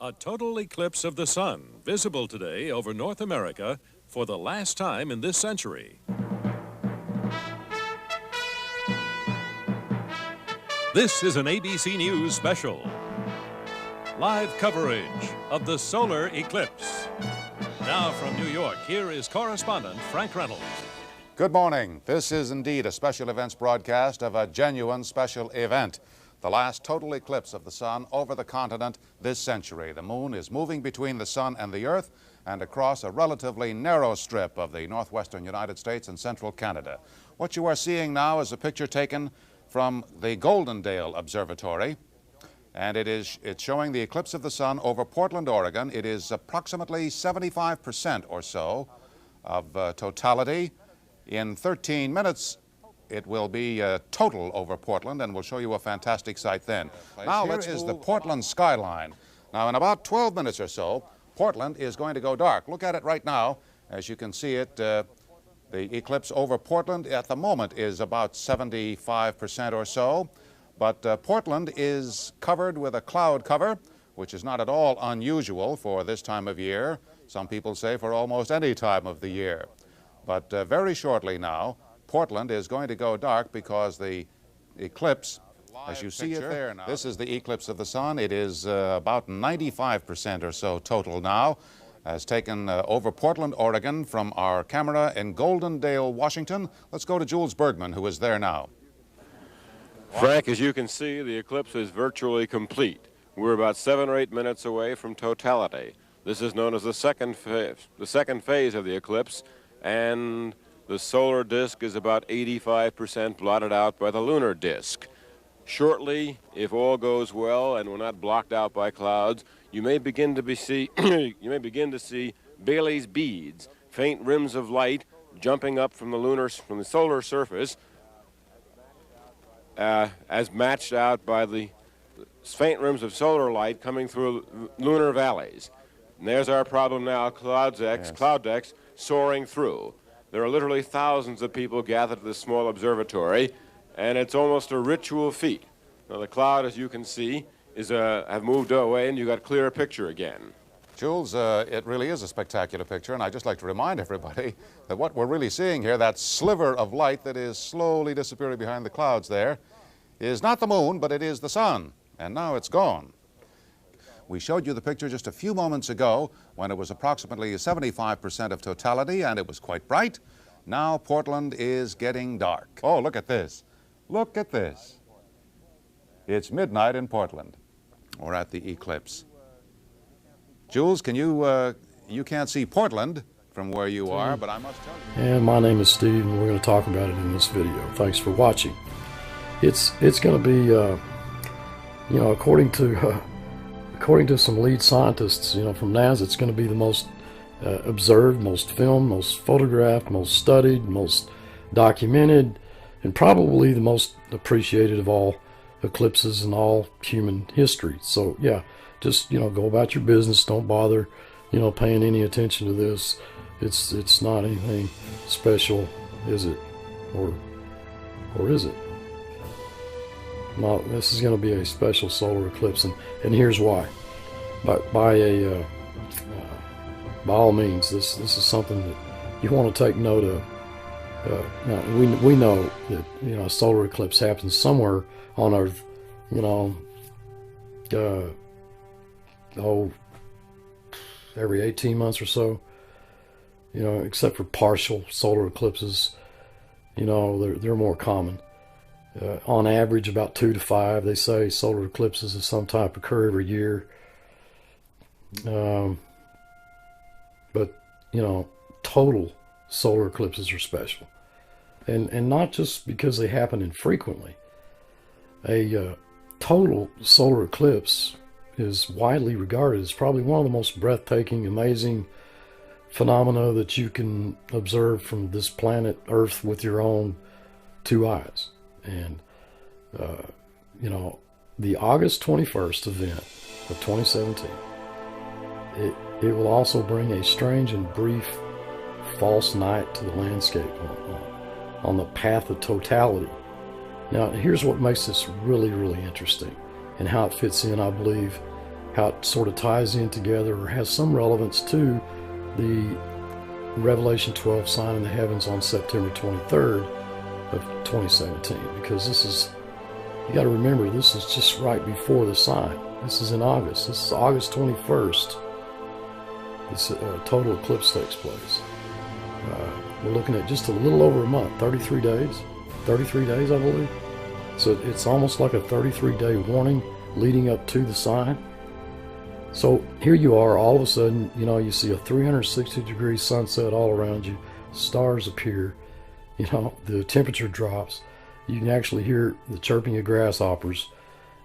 A total eclipse of the sun, visible today over North America for the last time in this century. This is an ABC News special. Live coverage of the solar eclipse. Now from New York, here is correspondent Frank Reynolds. Good morning. This is indeed a special events broadcast of a genuine special event. The last total eclipse of the sun over the continent this century. The moon is moving between the sun and the earth and across a relatively narrow strip of the northwestern United States and central Canada. What you are seeing now is a picture taken from the Goldendale Observatory, and it's showing the eclipse of the sun over Portland, Oregon. It is approximately 75% or so of totality. In 13 minutes, it will be total over Portland, and we'll show you a fantastic sight then. Now, here is the Portland skyline. Now, in about 12 minutes or so, Portland is going to go dark. Look at it right now. As you can see it, the eclipse over Portland at the moment is about 75% or so. But Portland is covered with a cloud cover, which is not at all unusual for this time of year. Some people say for almost any time of the year. But very shortly now, Portland is going to go dark because the eclipse, as you see it there now, this is the eclipse of the sun. It is about 95% or so total now, as taken over Portland, Oregon from our camera in Goldendale, Washington. Let's go to Jules Bergman, who is there now. Frank, as you can see, the eclipse is virtually complete. We're about 7 or 8 minutes away from totality. This is known as the second phase of the eclipse, and the solar disk is about 85% blotted out by the lunar disk. Shortly, if all goes well and we're not blocked out by clouds, you may begin to see Bailey's beads, faint rims of light jumping up from the solar surface, as matched out by the faint rims of solar light coming through lunar valleys. And there's our problem now: cloud decks soaring through. There are literally thousands of people gathered at this small observatory, and it's almost a ritual feat. Now, the cloud, as you can see, have moved away, and you got a clearer picture again. Jules, it really is a spectacular picture, and I'd just like to remind everybody that what we're really seeing here, that sliver of light that is slowly disappearing behind the clouds there, is not the moon, but it is the sun, and now it's gone. We showed you the picture just a few moments ago when it was approximately 75% of totality, and it was quite bright. Now Portland is getting dark. Oh, look at this. Look at this. It's midnight in Portland. We're at the eclipse. Jules, can you can't see Portland from where you are, but I must tell you. And my name is Steve, and we're going to talk about it in this video. Thanks for watching. It's going to be, according to some lead scientists, from NASA, it's going to be the most observed, most filmed, most photographed, most studied, most documented, and probably the most appreciated of all eclipses in all human history. So yeah, just go about your business. Don't bother paying any attention to this. It's not anything special, is it? Or is it? No, this is going to be a special solar eclipse, and here's why. By all means, this is something that you want to take note of. Now, we know that a solar eclipse happens somewhere on Earth, every 18 months or so. Except for partial solar eclipses, they're more common. On average, about 2 to 5. They say solar eclipses of some type occur every year. But total solar eclipses are special, and not just because they happen infrequently. A total solar eclipse is widely regarded as probably one of the most breathtaking, amazing phenomena that you can observe from this planet Earth with your own 2 eyes. And the August 21st event of 2017, it will also bring a strange and brief false night to the landscape on the path of totality. Now, here's what makes this really, really interesting, and how it fits in, I believe, how it sort of ties in together or has some relevance to the Revelation 12 sign in the heavens on September 23rd of 2017, because this is, you got to remember, this is just right before the sign. This is in August. This is August 21st. This total eclipse takes place. We're looking at just a little over a month, 33 days. 33 days, I believe. So it's almost like a 33-day warning leading up to the sign. So here you are, all of a sudden, you know, you see a 360-degree sunset all around you. Stars appear. You know, the temperature drops. You can actually hear the chirping of grasshoppers.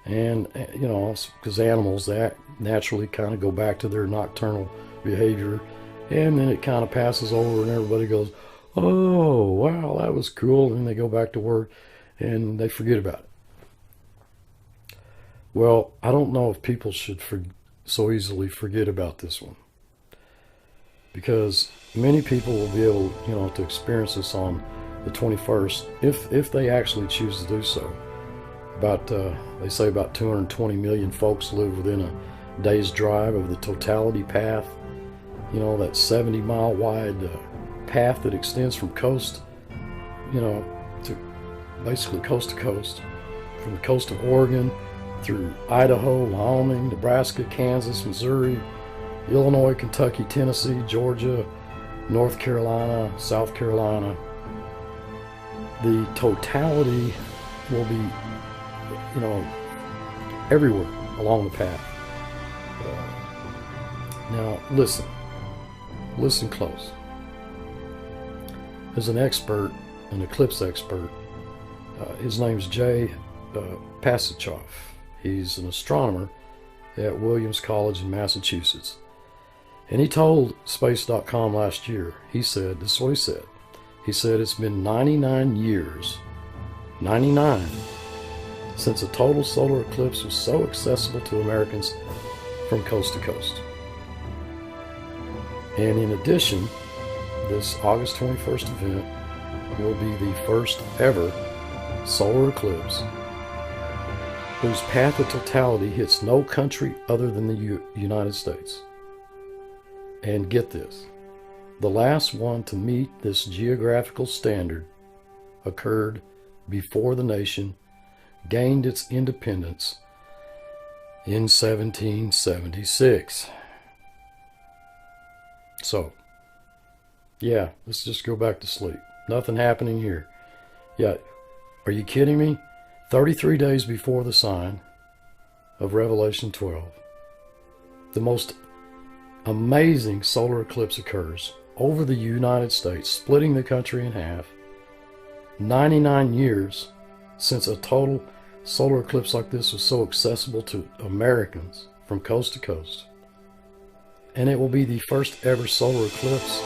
And, you know, because animals that naturally kind of go back to their nocturnal behavior. And then it kind of passes over and everybody goes, oh, wow, that was cool. And they go back to work and they forget about it. Well, I don't know if people should so easily forget about this one, because many people will be able, you know, to experience this on the 21st if they actually choose to do so. About they say about 220 million folks live within a day's drive of the totality path, you know, that 70-mile wide path that extends from coast, you know, to basically coast to coast, from the coast of Oregon through Idaho, Wyoming, Nebraska, Kansas, Missouri, Illinois, Kentucky, Tennessee, Georgia, North Carolina, South Carolina. The totality will be, you know, everywhere along the path. Now listen close. There's an expert, an eclipse expert. His name's Jay Pasachoff. He's an astronomer at Williams College in Massachusetts. And he told Space.com last year, he said, this is what he said. He said it's been 99 years, 99, since a total solar eclipse was so accessible to Americans from coast to coast. And in addition, this August 21st event will be the first ever solar eclipse whose path of totality hits no country other than the United States. And get this, the last one to meet this geographical standard occurred before the nation gained its independence in 1776. So, yeah, let's just go back to sleep. Nothing happening here. Yeah, are you kidding me? 33 days before the sign of Revelation 12, the most amazing solar eclipse occurs over the United States, splitting the country in half. 99 years since a total solar eclipse like this was so accessible to Americans from coast to coast. And it will be the first ever solar eclipse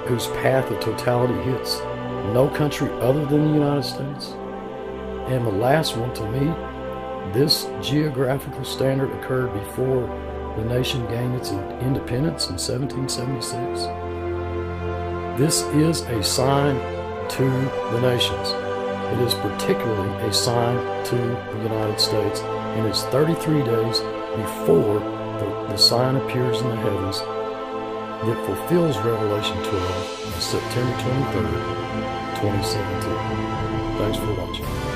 whose path of totality hits no country other than the United States. And the last one to meet this geographical standard occurred before the nation gained its independence in 1776. This is a sign to the nations. It is particularly a sign to the United States, and it's 33 days before the sign appears in the heavens that fulfills Revelation 12 on September 23rd, 2017. Thanks for watching.